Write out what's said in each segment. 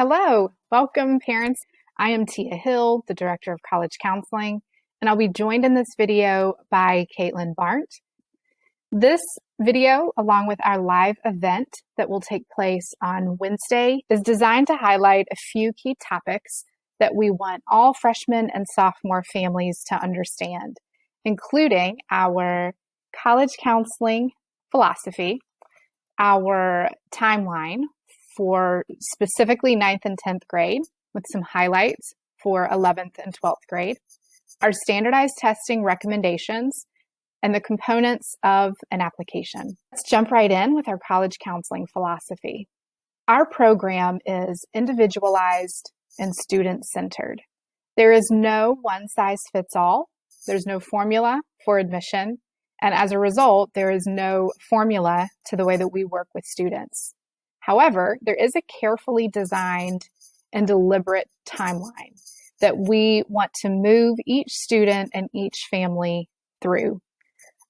Hello, welcome parents. I am Tia Hill, the Director of College Counseling, and I'll be joined in this video by Caitlin Barnt. This video, along with our live event that will take place on Wednesday, is designed to highlight a few key topics that we want all freshman and sophomore families to understand, including our college counseling philosophy, our timeline for specifically 9th and 10th grade, with some highlights for 11th and 12th grade, our standardized testing recommendations, and the components of an application. Let's jump right in with our college counseling philosophy. Our program is individualized and student-centered. There is no one-size-fits-all. There's no formula for admission, and as a result, there is no formula to the way that we work with students. However, there is a carefully designed and deliberate timeline that we want to move each student and each family through.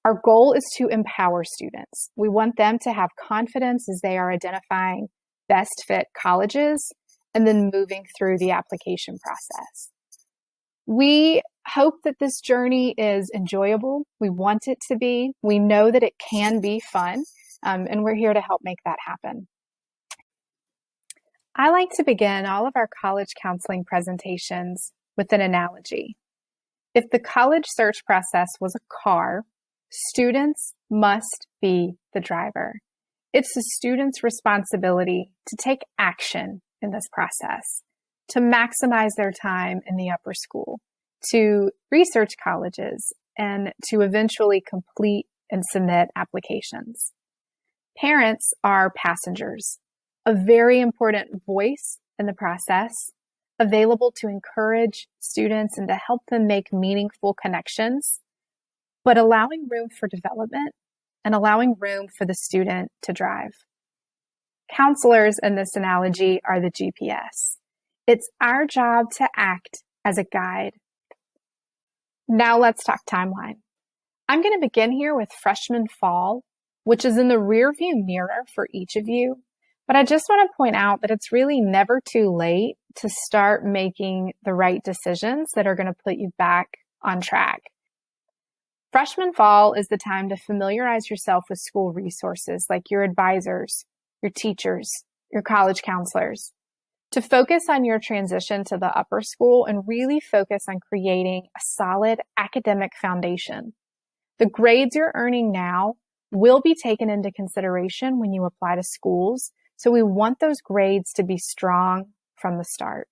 Our goal is to empower students. We want them to have confidence as they are identifying best fit colleges and then moving through the application process. We hope that this journey is enjoyable. We want it to be. We know that it can be fun, and we're here to help make that happen. I like to begin all of our college counseling presentations with an analogy. If the college search process was a car, students must be the driver. It's the student's responsibility to take action in this process, to maximize their time in the upper school, to research colleges, and to eventually complete and submit applications. Parents are passengers, a very important voice in the process, available to encourage students and to help them make meaningful connections, but allowing room for development and allowing room for the student to drive. Counselors in this analogy are the GPS. It's our job to act as a guide. Now let's talk timeline. I'm going to begin here with freshman fall, which is in the rearview mirror for each of you. But I just want to point out that it's really never too late to start making the right decisions that are going to put you back on track. Freshman fall is the time to familiarize yourself with school resources like your advisors, your teachers, your college counselors, to focus on your transition to the upper school and really focus on creating a solid academic foundation. The grades you're earning now will be taken into consideration when you apply to schools, so we want those grades to be strong from the start.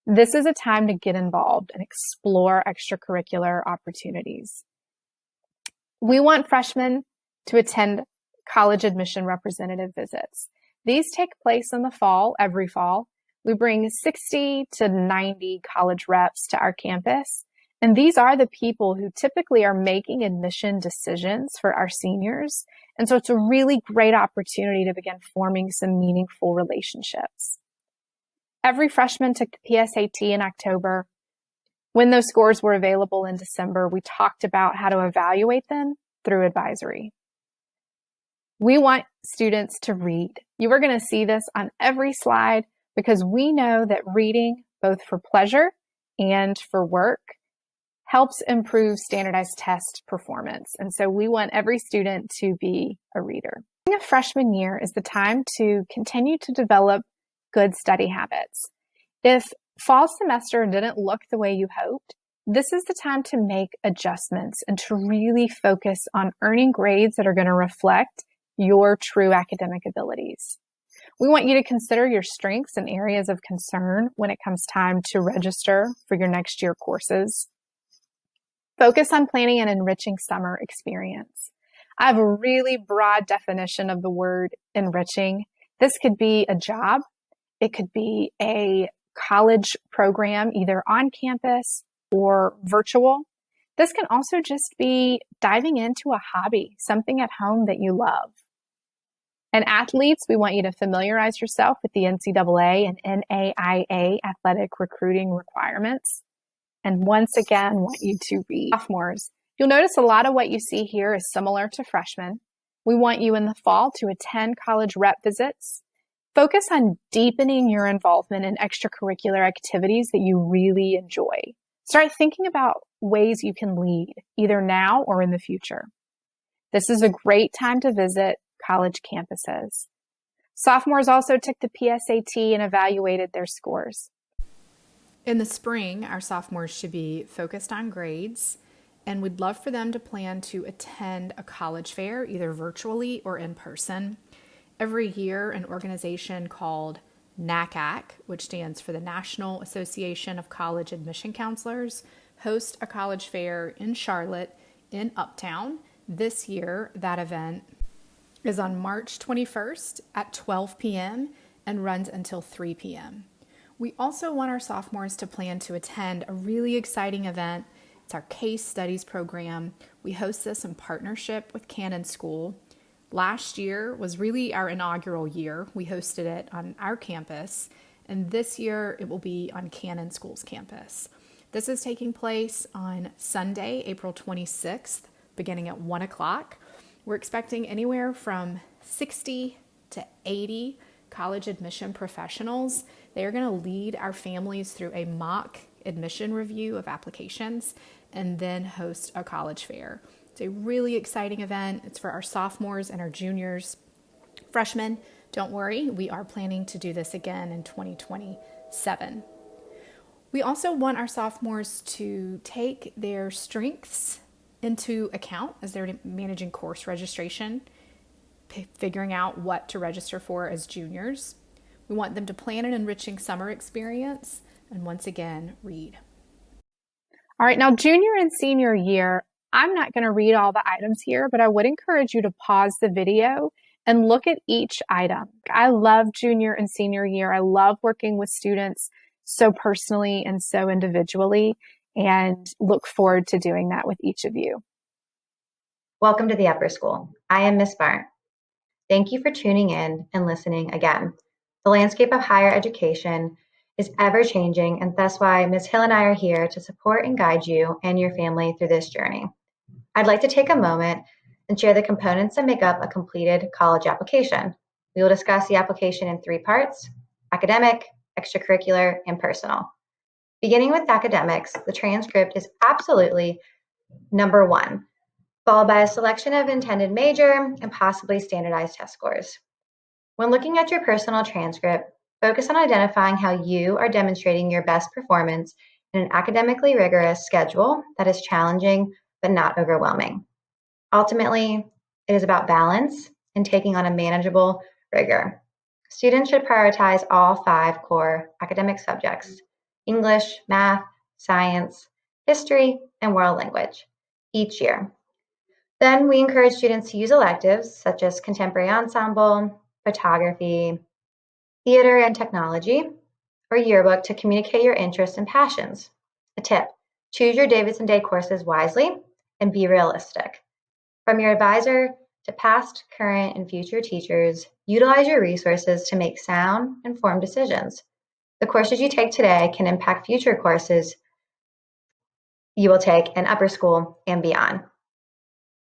This is a time to get involved and explore extracurricular opportunities. We want freshmen to attend college admission representative visits. These take place in the fall, every fall. We bring 60 to 90 college reps to our campus, and these are the people who typically are making admission decisions for our seniors. And so it's a really great opportunity to begin forming some meaningful relationships. Every freshman took the PSAT in October. When those scores were available in December, we talked about how to evaluate them through advisory. We want students to read. You are going to see this on every slide because we know that reading, both for pleasure and for work, helps improve standardized test performance. And so we want every student to be a reader. The freshman year is the time to continue to develop good study habits. If fall semester didn't look the way you hoped, this is the time to make adjustments and to really focus on earning grades that are going to reflect your true academic abilities. We want you to consider your strengths and areas of concern when it comes time to register for your next year courses. Focus on planning an enriching summer experience. I have a really broad definition of the word enriching. This could be a job. It could be a college program, either on campus or virtual. This can also just be diving into a hobby, something at home that you love. And athletes, we want you to familiarize yourself with the NCAA and NAIA athletic recruiting requirements. And once again, want you to read. Sophomores, you'll notice a lot of what you see here is similar to freshmen. We want you in the fall to attend college rep visits, Focus on deepening your involvement in extracurricular activities that you really enjoy. Start thinking about ways you can lead, either now or in the future. This is a great time to visit college campuses. Sophomores also took the PSAT and evaluated their scores. In the spring, our sophomores should be focused on grades, and we'd love for them to plan to attend a college fair, either virtually or in person. Every year, an organization called NACAC, which stands for the National Association of College Admission Counselors, hosts a college fair in Charlotte in Uptown. This year, that event is on March 21st at 12 p.m. and runs until 3 p.m. We also want our sophomores to plan to attend a really exciting event. It's our case studies program. We host this in partnership with Cannon School. Last year was really our inaugural year. We hosted it on our campus, and this year it will be on Cannon School's campus. This is taking place on Sunday, April 26th, beginning at 1 o'clock. We're expecting anywhere from 60 to 80 college admission professionals. They are going to lead our families through a mock admission review of applications and then host a college fair. It's a really exciting event. It's for our sophomores and our juniors. Freshmen, don't worry, we are planning to do this again in 2027. We also want our sophomores to take their strengths into account as they're managing course registration, figuring out what to register for as juniors. We want them to plan an enriching summer experience and once again, read. All right, now junior and senior year, I'm not going to read all the items here, but I would encourage you to pause the video and look at each item. I love junior and senior year. I love working with students so personally and so individually, and look forward to doing that with each of you. Welcome to the Upper School. I am Miss Barnt. Thank you for tuning in and listening again. The landscape of higher education is ever changing, and that's why Ms. Hill and I are here to support and guide you and your family through this journey. I'd like to take a moment and share the components that make up a completed college application. We will discuss the application in 3 parts: academic, extracurricular, and personal. Beginning with academics, the transcript is absolutely number 1, followed by a selection of intended major and possibly standardized test scores. When looking at your personal transcript, focus on identifying how you are demonstrating your best performance in an academically rigorous schedule that is challenging but not overwhelming. Ultimately, it is about balance and taking on a manageable rigor. Students should prioritize all 5 core academic subjects: English, math, science, history, and world language each year. Then we encourage students to use electives such as contemporary ensemble, photography, theater and technology, or yearbook to communicate your interests and passions. A tip: choose your Davidson Day courses wisely and be realistic. From your advisor to past, current, and future teachers, utilize your resources to make sound, informed decisions. The courses you take today can impact future courses you will take in upper school and beyond.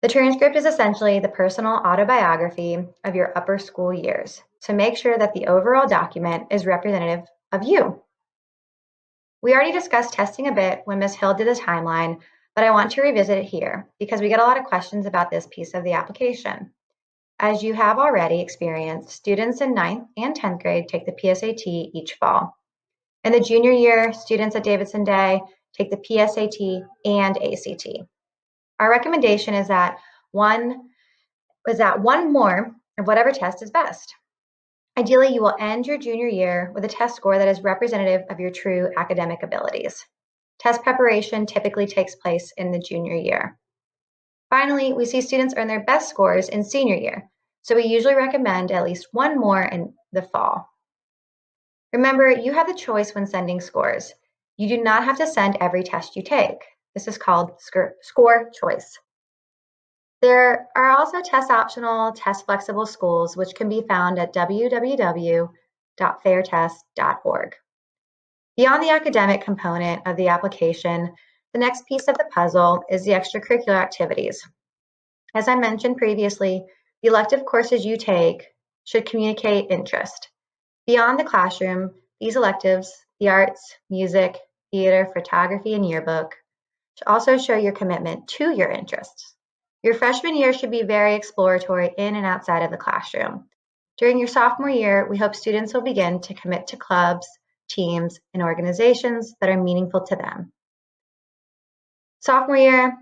The transcript is essentially the personal autobiography of your upper school years, so make sure that the overall document is representative of you. We already discussed testing a bit when Ms. Hill did the timeline, but I want to revisit it here because we get a lot of questions about this piece of the application. As you have already experienced, students in 9th and 10th grade take the PSAT each fall. In the junior year, students at Davidson Day take the PSAT and ACT. Our recommendation is that one more of whatever test is best. Ideally, you will end your junior year with a test score that is representative of your true academic abilities. Test preparation typically takes place in the junior year. Finally, we see students earn their best scores in senior year, so we usually recommend at least one more in the fall. Remember, you have the choice when sending scores. You do not have to send every test you take. This is called score choice. There are also test optional, test flexible schools, which can be found at www.fairtest.org. Beyond the academic component of the application, the next piece of the puzzle is the extracurricular activities. As I mentioned previously, the elective courses you take should communicate interest. Beyond the classroom, these electives, the arts, music, theater, photography, and yearbook, should also show your commitment to your interests. Your freshman year should be very exploratory in and outside of the classroom. During your sophomore year, we hope students will begin to commit to clubs, teams, and organizations that are meaningful to them. Sophomore year,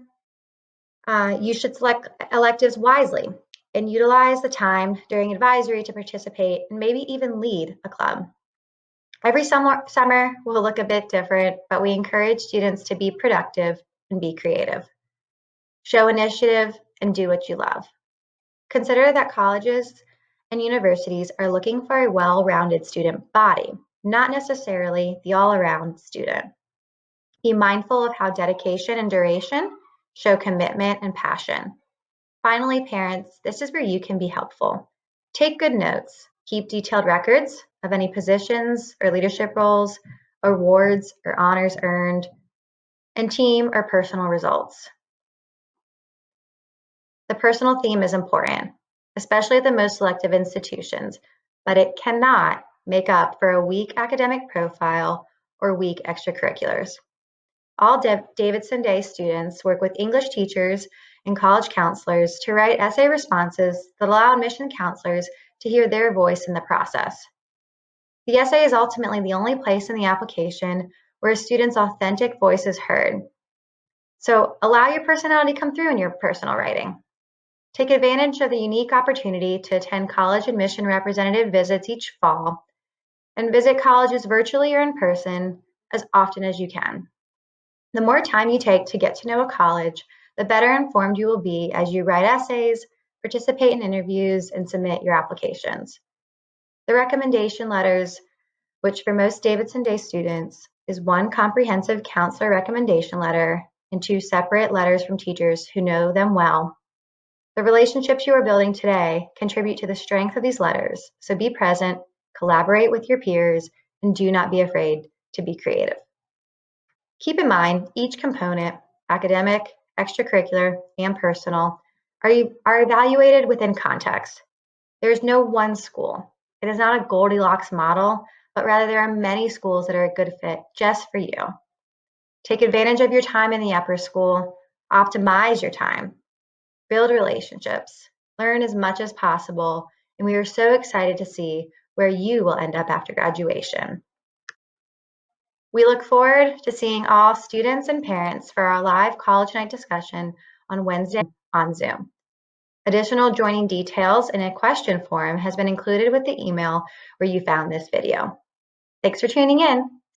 you should select electives wisely and utilize the time during advisory to participate and maybe even lead a club. Every summer will look a bit different, but we encourage students to be productive and be creative. Show initiative and do what you love. Consider that colleges and universities are looking for a well-rounded student body, not necessarily the all-around student. Be mindful of how dedication and duration show commitment and passion. Finally, parents, this is where you can be helpful. Take good notes. Keep detailed records of any positions or leadership roles, awards or honors earned, and team or personal results. The personal theme is important, especially at the most selective institutions, but it cannot make up for a weak academic profile or weak extracurriculars. All Davidson Day students work with English teachers and college counselors to write essay responses that allow admission counselors to hear their voice in the process. The essay is ultimately the only place in the application where a student's authentic voice is heard. So allow your personality to come through in your personal writing. Take advantage of the unique opportunity to attend college admission representative visits each fall and visit colleges virtually or in person as often as you can. The more time you take to get to know a college, the better informed you will be as you write essays, participate in interviews, and submit your applications. The recommendation letters, which for most Davidson Day students is one comprehensive counselor recommendation letter and 2 separate letters from teachers who know them well. The relationships you are building today contribute to the strength of these letters, so be present, collaborate with your peers, and do not be afraid to be creative. Keep in mind, each component, academic, extracurricular, and personal, are evaluated within context. There is no one school. It is not a Goldilocks model, but rather there are many schools that are a good fit just for you. Take advantage of your time in the upper school, optimize your time, build relationships, learn as much as possible, and we are so excited to see where you will end up after graduation. We look forward to seeing all students and parents for our live college night discussion on Wednesday on Zoom. Additional joining details and a question form has been included with the email where you found this video. Thanks for tuning in.